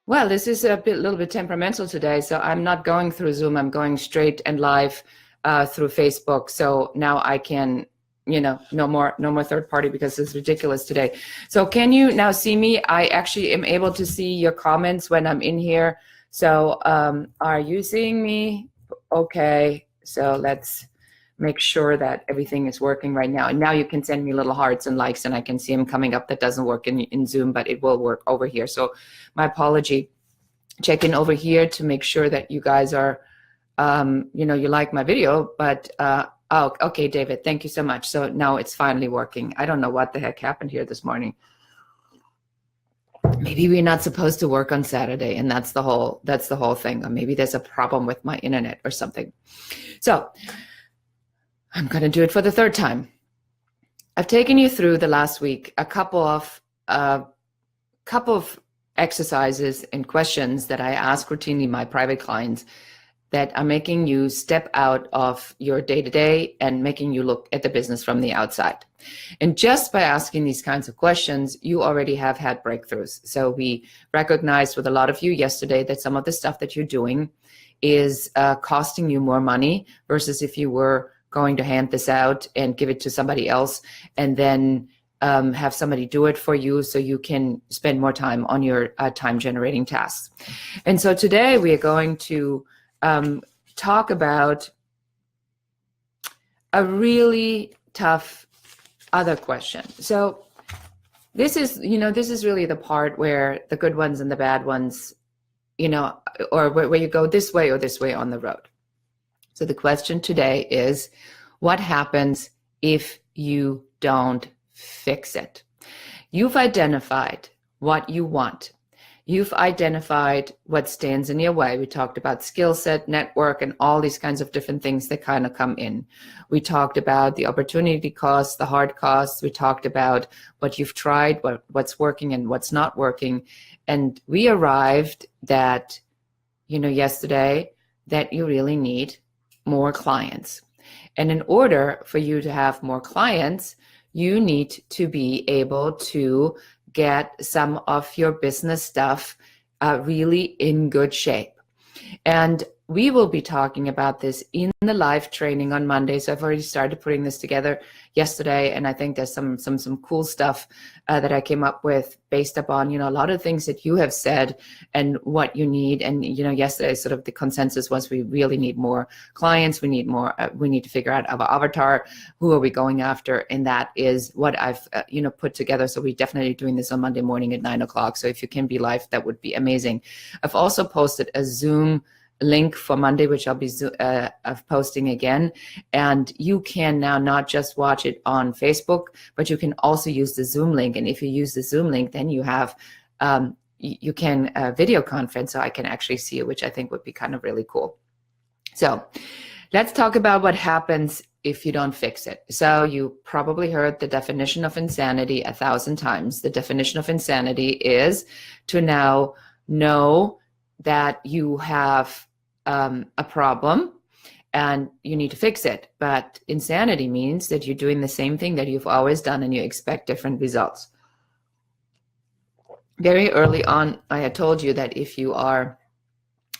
Well, this is little bit temperamental today, so I'm not going through Zoom. I'm going straight and live through Facebook. So now I can, no more third party because it's ridiculous today. So can you now see me? I actually am able to see your comments when I'm in here. So are you seeing me? Okay, so let's make sure that everything is working right now. And now you can send me little hearts and likes and I can see them coming up. That doesn't work in Zoom, but it will work over here. So my apology. Check in over here to make sure that you guys are, you like my video, but, oh, okay, David, thank you so much. So now it's finally working. I don't know what the heck happened here this morning. Maybe we're not supposed to work on Saturday, and that's the whole thing. Or maybe there's a problem with my internet or something. So I'm going to do it for the third time. I've taken you through the last week a couple of exercises and questions that I ask routinely my private clients that are making you step out of your day-to-day and making you look at the business from the outside. And just by asking these kinds of questions, you already have had breakthroughs. So we recognized with a lot of you yesterday that some of the stuff that you're doing is costing you more money versus if you were going to hand this out and give it to somebody else and then have somebody do it for you so you can spend more time on your time generating tasks. And so today we are going to talk about a really tough other question. So this is really the part where the good ones and the bad ones, or where you go this way or this way on the road. So the question today is, what happens if you don't fix it? You've identified what you want. You've identified what stands in your way. We talked about skill set, network, and all these kinds of different things that kind of come in. We talked about the opportunity costs, the hard costs. We talked about what you've tried, what's working and what's not working. And we arrived that, yesterday, that you really need more clients. And in order for you to have more clients, you need to be able to get some of your business stuff really in good shape. And we will be talking about this in the live training on Monday. So I've already started putting this together yesterday, and I think there's some cool stuff that I came up with based upon a lot of things that you have said and what you need. And yesterday sort of the consensus was we really need more clients. We need more. We need to figure out our avatar. Who are we going after? And that is what I've put together. So we're definitely doing this on Monday morning at 9 o'clock. So if you can be live, that would be amazing. I've also posted a Zoom link for Monday, which I'll be posting again. And you can now not just watch it on Facebook, but you can also use the Zoom link. And if you use the Zoom link, then you have, you can video conference, so I can actually see you, which I think would be kind of really cool. So let's talk about what happens if you don't fix it. So you probably heard the definition of insanity 1,000 times. The definition of insanity is to now know that you have a problem and you need to fix it. But insanity means that you're doing the same thing that you've always done and you expect different results. Very early on, I had told you that if you are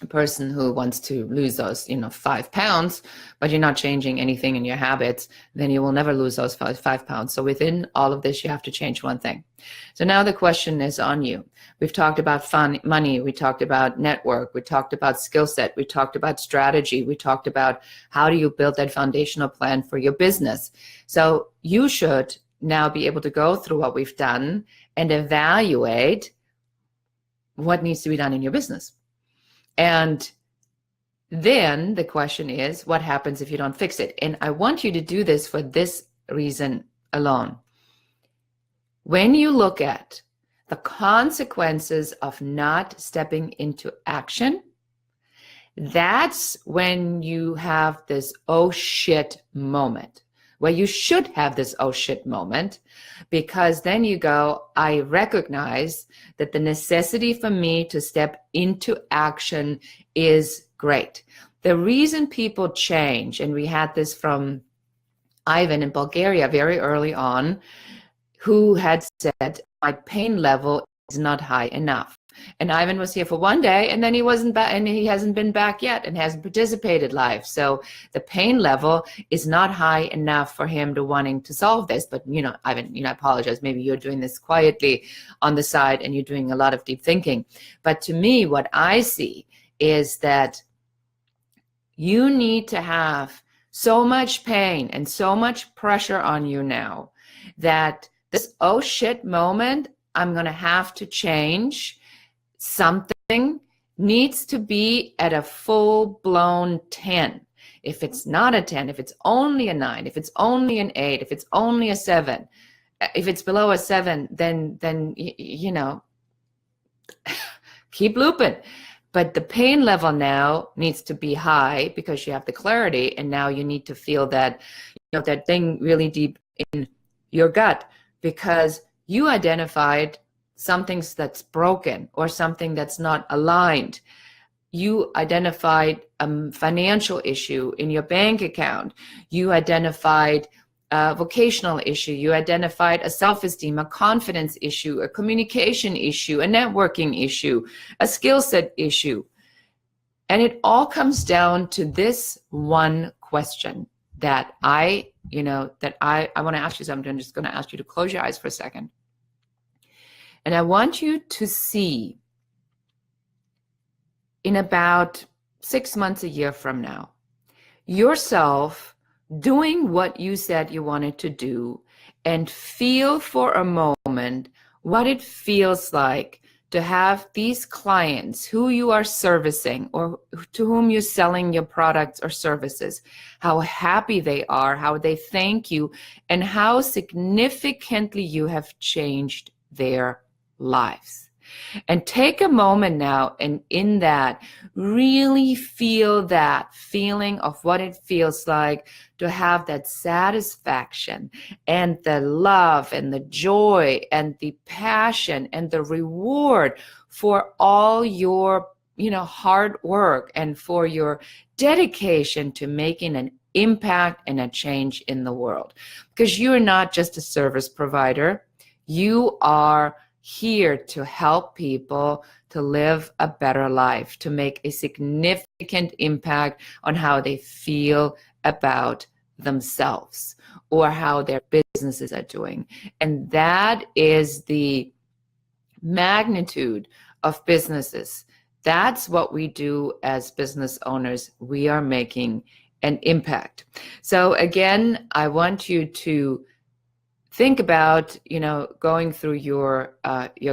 a person who wants to lose those, 5 pounds, but you're not changing anything in your habits, then you will never lose those 5 pounds. So within all of this, you have to change one thing. So now the question is on you. We've talked about money. We talked about network. We talked about skill set. We talked about strategy. We talked about how do you build that foundational plan for your business. So you should now be able to go through what we've done and evaluate what needs to be done in your business. And then the question is, what happens if you don't fix it? And I want you to do this for this reason alone. When you look at the consequences of not stepping into action, that's when you have this oh shit moment, where you should have this oh shit moment, because then you go, I recognize that the necessity for me to step into action is great. The reason people change, and we had this from Ivan in Bulgaria very early on, who had said, my pain level is not high enough. And Ivan was here for one day, and then he wasn't back, and he hasn't been back yet, and hasn't participated live. So the pain level is not high enough for him to wanting to solve this. But Ivan, I apologize. Maybe you're doing this quietly on the side, and you're doing a lot of deep thinking. But to me, what I see is that you need to have so much pain and so much pressure on you now that this oh shit moment, I'm going to have to change something, needs to be at a full-blown 10. If it's not a 10, if it's only a 9, if it's only an 8, if it's only a 7, if it's below a 7, then keep looping. But the pain level now needs to be high because you have the clarity, and now you need to feel that, that thing really deep in your gut, because you identified something that's broken or something that's not aligned. You identified a financial issue in your bank account. You identified a vocational issue. You identified a self-esteem, a confidence issue, a communication issue, a networking issue, a skill set issue. And it all comes down to this one question that I want to ask you something. I'm just going to ask you to close your eyes for a second. And I want you to see in about 6 months, a year from now, yourself doing what you said you wanted to do, and feel for a moment what it feels like to have these clients who you are servicing or to whom you're selling your products or services, how happy they are, how they thank you, and how significantly you have changed their lives. And take a moment now, and in that, really feel that feeling of what it feels like to have that satisfaction and the love and the joy and the passion and the reward for all your, hard work and for your dedication to making an impact and a change in the world. Because you're not just a service provider. You are here to help people to live a better life, to make a significant impact on how they feel about themselves or how their businesses are doing. And that is the magnitude of businesses. That's what we do as business owners. We are making an impact. So again, I want you to think about, going through your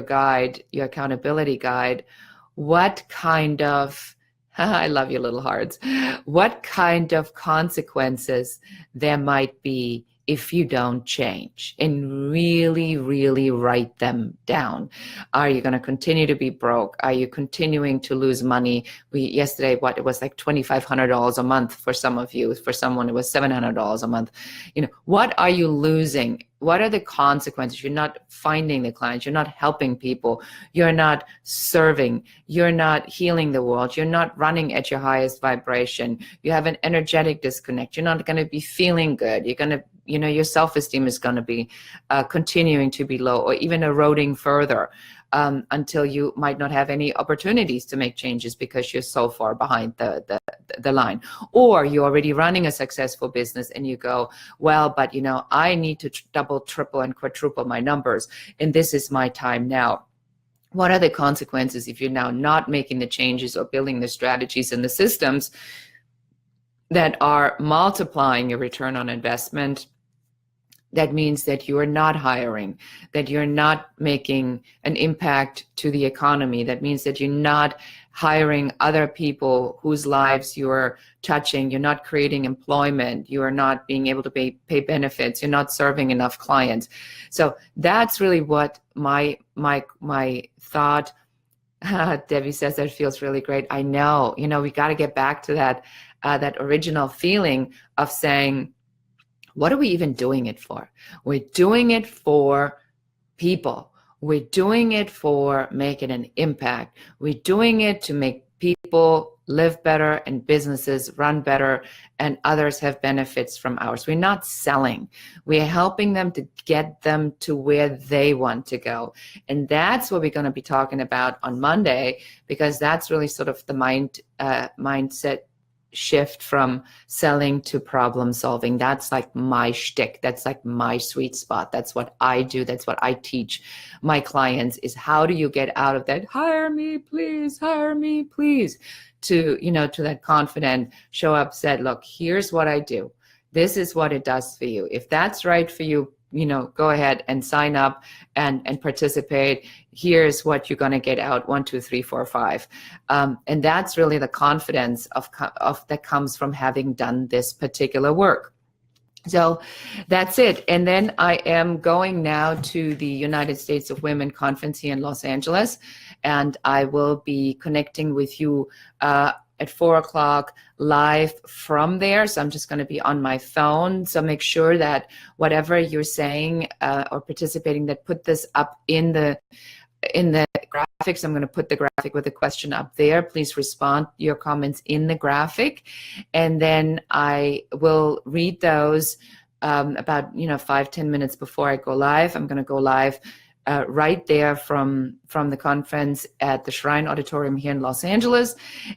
guide, your accountability guide, what kind of, I love your little hearts, what kind of consequences there might be if you don't change, and really, really write them down. Are you going to continue to be broke? Are you continuing to lose money? Yesterday, it was like $2,500 a month for some of you. For someone, it was $700 a month. What are you losing? What are the consequences? You're not finding the clients. You're not helping people. You're not serving. You're not healing the world. You're not running at your highest vibration. You have an energetic disconnect. You're not going to be feeling good. You're going to, your self-esteem is going to be continuing to be low, or even eroding further until you might not have any opportunities to make changes because you're so far behind the line. Or you're already running a successful business and you go, well, but I need to double, triple, and quadruple my numbers, and this is my time now. What are the consequences if you're now not making the changes or building the strategies and the systems that are multiplying your return on investment? That means that you are not hiring, that you're not making an impact to the economy. That means that you're not hiring other people whose lives you're touching. You're not creating employment. You are not being able to pay benefits. You're not serving enough clients. So that's really what my thought. Debbie says that feels really great. I know. We got to get back to that original feeling of saying, what are we even doing it for? We're doing it for people. We're doing it for making an impact. We're doing it to make people live better and businesses run better and others have benefits from ours. We're not selling. We're helping them to get them to where they want to go. And that's what we're going to be talking about on Monday, because that's really sort of the mindset shift from selling to problem solving. That's like my shtick. That's like my sweet spot. That's what I do. That's what I teach my clients, is how do you get out of that hire me please to, to that confident show up, said, look, here's what I do. This is what it does for you. If that's right for you, go ahead and sign up and participate. Here's what you're going to get out, 1, 2, 3, 4, 5. And that's really the confidence of that comes from having done this particular work. So that's it. And then I am going now to the United States of Women conference here in Los Angeles, and I will be connecting with you at 4 o'clock live from there. So I'm just going to be on my phone. So make sure that whatever you're saying or participating, that put this up in the graphics. I'm going to put the graphic with the question up there. Please respond your comments in the graphic, and then I will read those about 5-10 minutes before I go live. I'm going to go live right there from the conference at the Shrine Auditorium here in Los Angeles.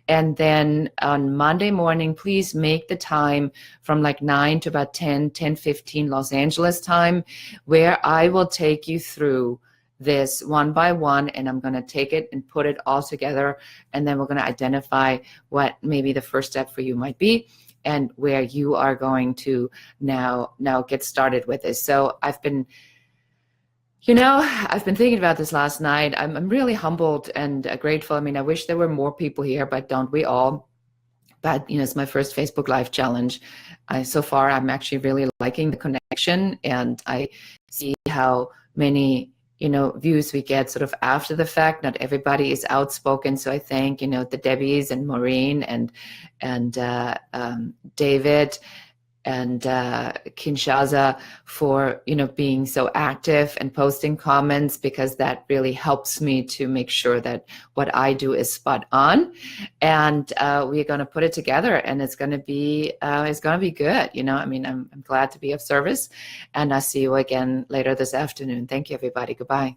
And then on Monday morning, please make the time from like 9 to about 10:15 Los Angeles time, where I will take you through this one by one, and I'm going to take it and put it all together. And then we're going to identify what maybe the first step for you might be, and where you are going to now get started with this. So I've been thinking about this last night. I'm really humbled and grateful. I mean, I wish there were more people here, but don't we all? But, it's my first Facebook Live challenge. So far, I'm actually really liking the connection, and I see how many, views we get sort of after the fact. Not everybody is outspoken. So I thank, the Debbies and Maureen and David and Kinshasa for, being so active and posting comments, because that really helps me to make sure that what I do is spot on. And we're going to put it together, and it's going to be good. I'm glad to be of service, and I'll see you again later this afternoon. Thank you, everybody. Goodbye.